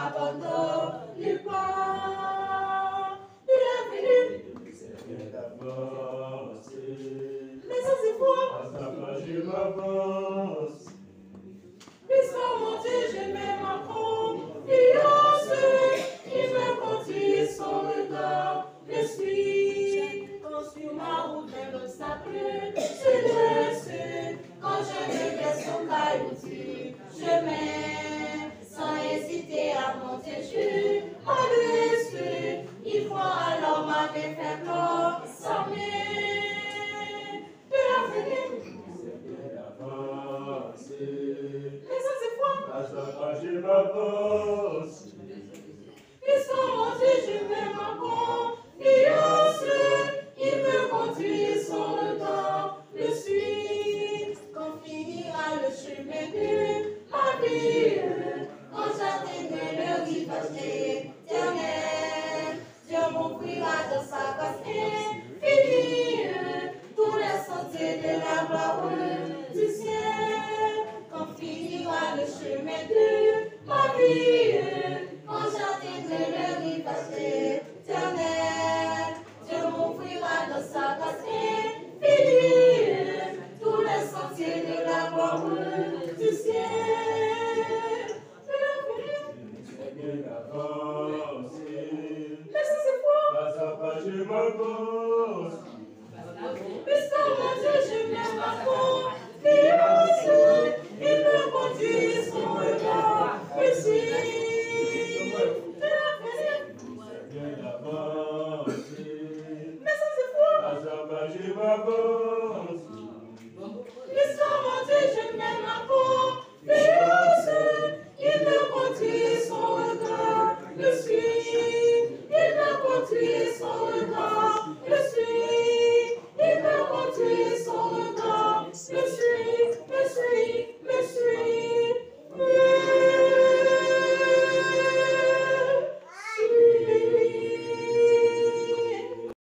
n'abandonne pas. Il est venu. Mais ça c'est quoi? Je m'avance. Puisqu'en mon Dieu, je mets ma confiance. Il me conduit son regard. Je suis quand sur ma route un obstacle. Je le sais. Quand je me laisse au cailloutis, je mets sans hésiter à monter. Je suis au-dessus. Il faut alors m'avoir fait peur. Sans mais ça c'est quoi? Je m'avance. Puisqu'en mon Dieu, je mets ma confiance. Il me conduit son regard. Je suis quand finira le chemin de ma vie. Quand j'atteindrai le rivage éternel, Dieu m'ouvrira dans sa grâce infinie tous les sentiers de la gloire du ciel. Quand finira le chemin de ma vie, quand j'atteindrai le rivage éternel, Dieu m'ouvrira dans sa grâce infinie tous les sentiers de la gloire du ciel. Mais ça c'est quoi? Je m'avance. Puisqu'en mon Dieu, je mets ma confiance, il me conduit son regard. Je suis mais ça c'est quoi? Je m'avance. Puisqu'en mon Dieu, je mets ma confiance.